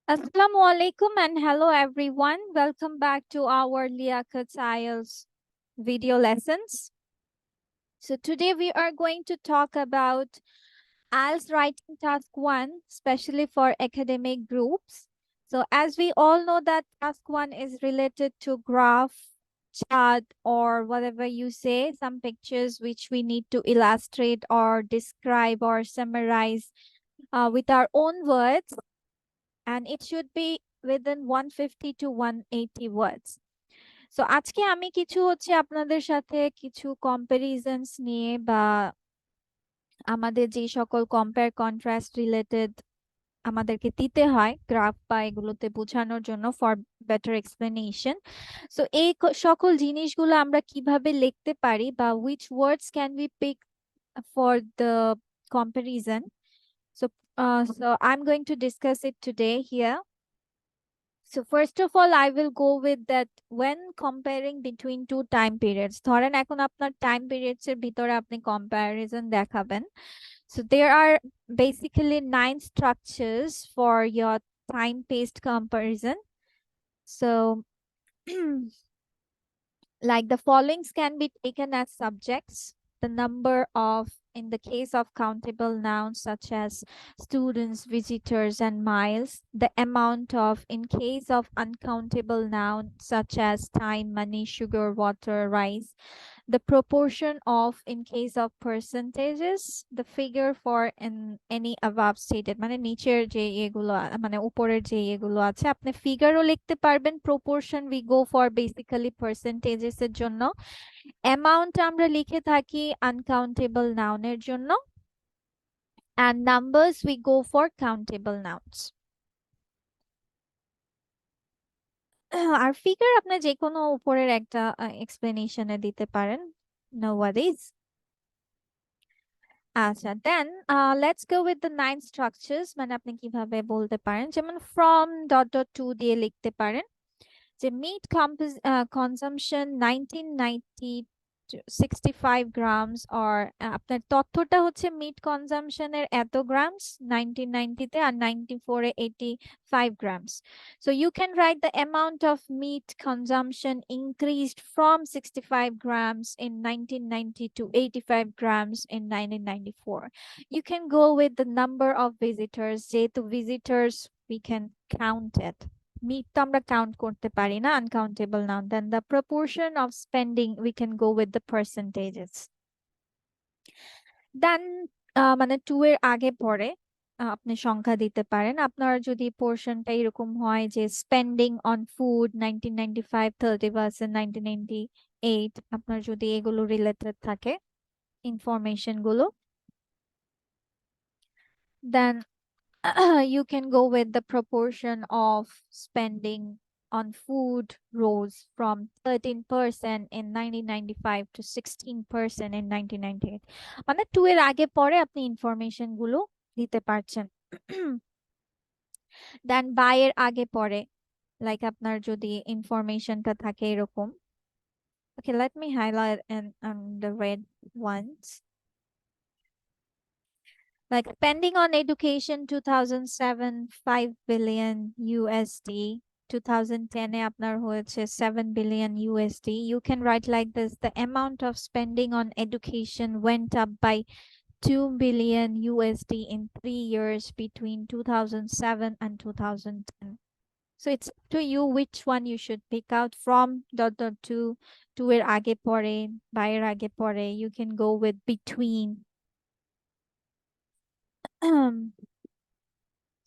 Assalamu alaikum and hello everyone. Welcome back to our Liakat IELTS video lessons. So today we are going to talk about IELTS writing task 1, especially for academic groups. So as we all know that task 1 is related to graph, chart or whatever you say, some pictures which we need to illustrate or describe or summarize with our own words, and it should be within 150 to 180 words. So আজকে আমি কিছু আপনাদের সাথে কিছু comparisons নিয়ে বা আমাদের যে সকল কম্পেয়ার কন্ট্রাস্ট রিলেটেড আমাদেরকে দিতে হয় গ্রাফ বা এগুলোতে বোঝানোর জন্য ফর বেটার এক্সপ্লেনেশন। সো এই সকল জিনিসগুলো আমরা কিভাবে লিখতে পারি বা which words can we pick for the comparison. So I'm going to discuss it today here. So first of all, I will go with that when comparing between two time periods. ধরেন এখন আপনার time periods এর ভিতরে আপনি comparison দেখাবেন. So there are basically 9 structures for your time-based comparison. So like the followings can be taken as subjects. The number of, in the case of countable nouns such as students, visitors, and miles. The amount of, in case of uncountable nouns such as time, money, sugar, water, rice. The proportion of, in case of percentages. The figure for in any above stated, মানে নিচের যে এগুলো মানে উপরের যে এগুলো আছে আপনি ফিগারও লিখতে পারবেন। proportion we go for basically percentages এর জন্য। অ্যামাউন্ট আমরা লিখে থাকি আনকাউন্টেবল নাউনের জন্য, and numbers we go for countable nouns. আর ফিগার আপনি যে কোনো উপরের একটা এক্সপ্লেনেশনে দিতে পারেন, নো ওয়ারিজ। আচ্ছা, then let's go with the 9 structures. মানে আপনি কিভাবে বলতে পারেন, যেমন ফ্রম ডট ডট টু দিয়ে লিখতে পারেন যে মিট কনজাম্পশন 1990 65 grams, or আপনার তথ্যটা হচ্ছে মিট কনজাম্পশনের এত গ্রামস 1990 তে আর 94 এ 85 grams. So you can write the amount of meat consumption increased from 65 grams in 1990 to 85 grams in 1994. You can go with the number of visitors. যেহেতু visitors we can count it. Meat তো আমরা count করতে পারি না, uncountable noun. Then the proportion of spending we can go with the percentages. Then মানে 2 এর আগে পরে আপনি সংখ্যা দিতে পারেন। আপনার যদি পোরশনটা এরকম হয় যে স্পেন্ডিং অন ফুড 1995 30%, 1998, আপনার যদি এগুলো রিলেটেড থাকে ইনফরমেশন গুলো, then you can go with the proportion of spending on food rose from 13% in 1995 to 16% in 1998. মানে 2 এর আগে পরে আপনি ইনফরমেশন গুলো দিতে পারছেন। দেন বাই এর আগে পরে, লাইক আপনার যদি ইনফরমেশনটা থাকে এরকম, okay, let me highlight and the red ones. Like spending on education 2007 5 billion USD, 2010 এ আপনার হয়েছে 7 billion USD. You can write like this: the amount of spending on education went up by 2 billion USD in 3 years between 2007 and 2010. So it's to you which one you should pick out from dot dot to এর আগে পরে, by এর আগে পরে. You can go with between.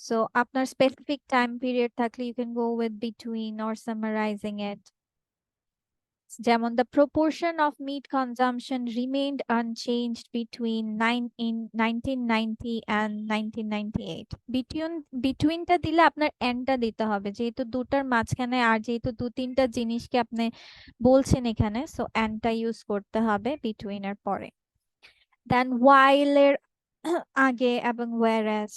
So আপনার specific time period থাকলে you can go with between or summarizing it. যেমন the proportion of meat consumption remained unchanged between 1990 and 1998. betweenটা দিলে আপনার এন্ডটা দিতে হবে, যেহেতু দুটার মাঝখানে আর যেহেতু দু তিনটা জিনিসকে আপনি বলছেন এখানে, সো এন্ডটা ইউজ করতে হবে between এর পরে। দেন while এর আগে এবং whereas,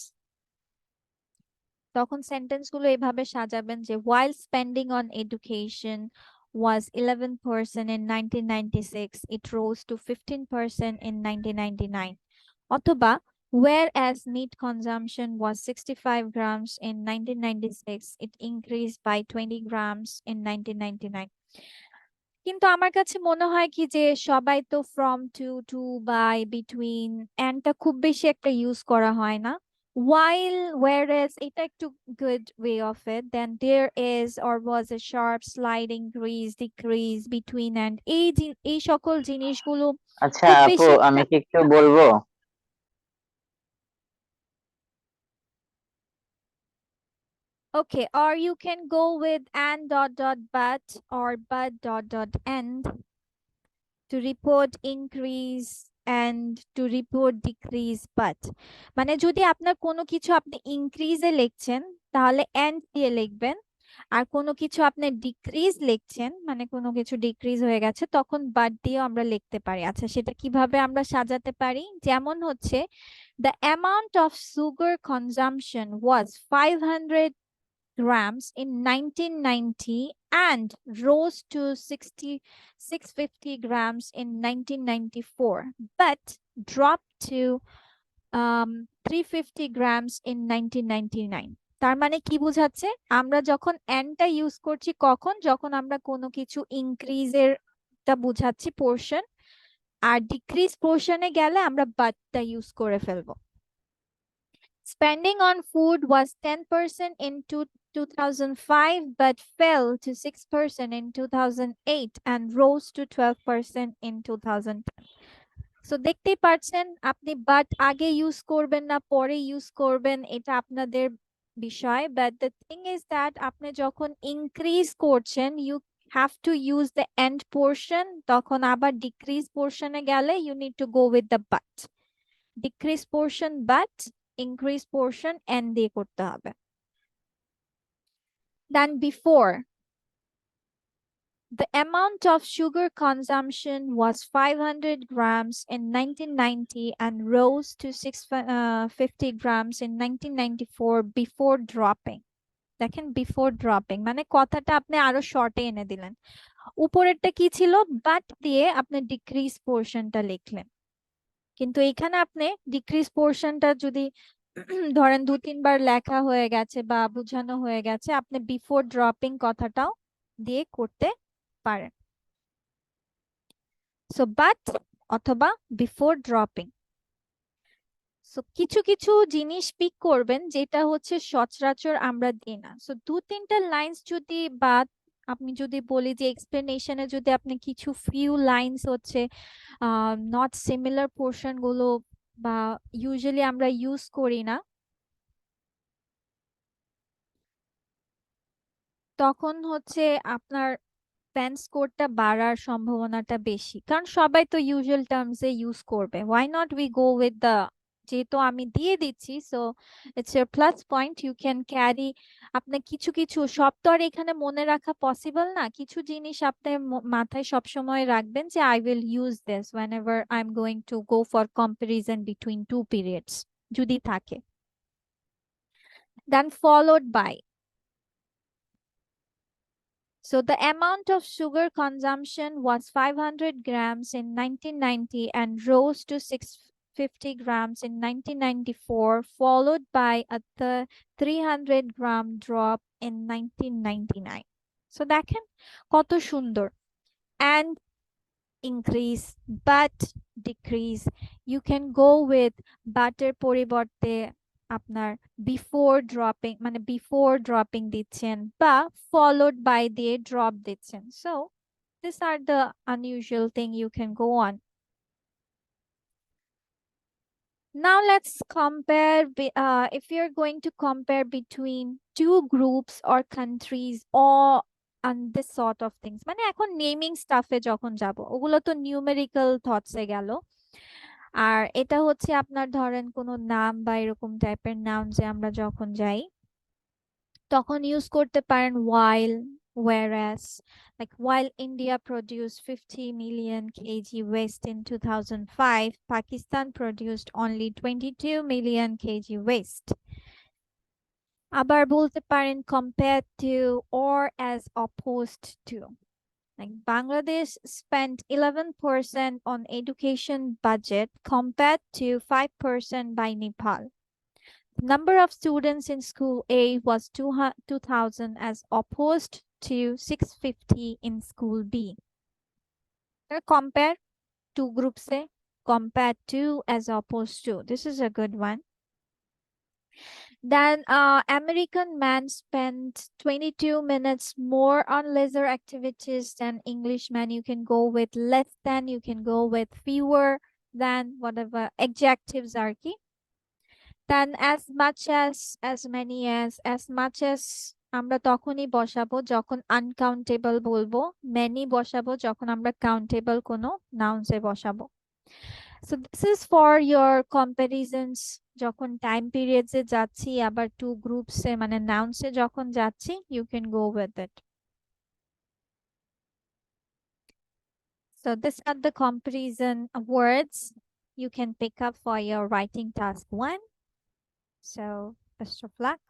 তখন সেন্টেন্স গুলো এভাবে সাজাবেন যে while spending on education was 11% in 1996, it rose to 15% in 1999. অথবা Whereas meat consumption was 65 grams in 1996, it increased by 20 grams in 1999. কিন্তু আমার কাছে মনে হয় কি যে সবাই তো ফ্রম টু বাই বিটুইন এন্ডটা খুব বেশি একটা ইউজ করা হয় না while whereas এটা একটু good way of it, then there is or was a sharp slide increase decrease between and এই সকল জিনিসগুলো আচ্ছা খুব আপু, বেশি একটা আমি কি একটু বলবো? okay, or you can go with and dot dot but or but dot dot end to report increase and to report decrease but মানে যদি আপনার কোনো কিছু আপনি ইনক্রিজে লিখছেন তাহলে এন্ড দিয়ে লিখবেন, আর কোনো কিছু আপনি ডিক্রিজ লিখছেন মানে কোনো কিছু ডিক্রিজ হয়ে গেছে তখন বাট দিয়েও আমরা লিখতে পারি। আচ্ছা সেটা কিভাবে আমরা সাজাতে পারি, যেমন হচ্ছে the amount of sugar consumption was 500 grams in 1990 and rose to 650 grams in 1994 but dropped to 350 grams in 1999। তার মানে কি বোঝাচ্ছে, আমরা যখন এন্ডটা ইউজ করছি কখন, যখন আমরা কোনো কিছু ইনক্রিজের টা বুঝাচ্ছি পোর্শন, আর ডিক্রিজ পোর্শনে গেলে আমরা বাটটা ইউজ করে ফেলবো। Spending on food was 10% in 2005 but fell to 6% in 2008 and rose to 12% in 2010। So দেখতেই পাচ্ছেন আপনি বাট আগে ইউজ করবেন না পরে ইউজ করবেন এটা আপনাদের বিষয়, but the thing is that আপনি যখন ইনক্রিজ করছেন you have to use the end portion, তখন আবার ডিক্রিজ পোর্শনে গেলে you need to go with the but, decrease portion but, increase portion end দিয়ে করতে হবে। Then before the amount of sugar consumption was 500 grams in 1990 and rose to 650 grams in 1994 before dropping। দেখেন before dropping মানে কথাটা আপনি আরো শর্টে এনে দিলেন, উপরেরটা কি ছিল বাট দিয়ে আপনি ডিক্রিজ পোর্শনটা লিখলেন, কিন্তু এখানে আপনি ডিক্রিজ পোর্শনটা যদি ধরেন 2-3 বার লেখা হয়ে গেছে বা বোঝানো হয়ে গেছে আপনি বিফোর ড্রপিং কথাটাও দিয়ে করতে পারেন। সো বাট অথবা বিফোর ড্রপিং। সো কিছু কিছু জিনিস পিক করবেন যেটা হচ্ছে সচরাচর আমরা দিই না। সো 2-3টা লাইন্স যদি বা আপনি যদি বলি যে এক্সপ্লেনেশনে যদি আপনি কিছু ফিউ লাইন্স হচ্ছে নট সিমিলার পোর্শন গুলো বা ইউজুয়ালি আমরা ইউজ করি না, তখন হচ্ছে আপনার পেন স্কোরটা বাড়ার সম্ভাবনাটা বেশি, কারণ সবাই তো ইউজুয়াল টার্মসে ইউজ করবে। Why not we go with the, যেহেতু আমি দিয়ে দিচ্ছি সো ইটস এর plus point, you can carry. আপনার কিছু কিছু সব তো আর এখানে মনে রাখা পসিবল না, কিছু জিনিস আপনি মাথায় সবসময় রাখবেন যে I will use this whenever I am going to go for comparison between two periods যদি থাকে। Then followed by, so the amount of sugar consumption was 500 grams in 1990 and rose to 650 grams in 1994, followed by a 300-gram drop in 1999। So দেখেন কত সুন্দর, and increase but decrease, you can go with but এর পরিবর্তে আপনার before dropping মানে before dropping দিচ্ছেন বা followed by দিয়ে ড্রপ দিচ্ছেন। So this are the unusual thing you can go on. Now let's compare if you're going to compare between two groups or countries or and this sort of things, মানে এখন naming স্টাফে যখন যাব ওগুলো তো numerical থটসে গেল, আর এটা হচ্ছে আপনার ধরেন কোনো নাম বা এরকম টাইপের নাম যে আমরা যখন যাই তখন ইউজ করতে পারেন while, whereas, like while India produced 50 million kg waste in 2005, Pakistan produced only 22 million kg waste। আবার বলতে পারেন compared to or as opposed to, Like Bangladesh spent 11% on education budget compared to 5% by Nepal. Number of students in school A was 2,000 as opposed to 650 in school B. Compare two groups say compared to as opposed to. This is a good one. Then American man spent 22 minutes more on leisure activities than Englishman. You can go with less than, you can go with fewer than, whatever adjectives are key. Then as much as many as much as আমরা তখনই বসাবো যখন uncountable বলবো, many বসাবো যখন আমরা countable কোনো নাউন্সে বসাবো. So this is for your comparisons যখন টাইম পিরিয়ডসে যাচ্ছি আবার টু গ্রুপসে মানে নাউন্সে যখন যাচ্ছি, you can go with it. So these are the comparison words you can pick up for your writing task 1. So best of luck.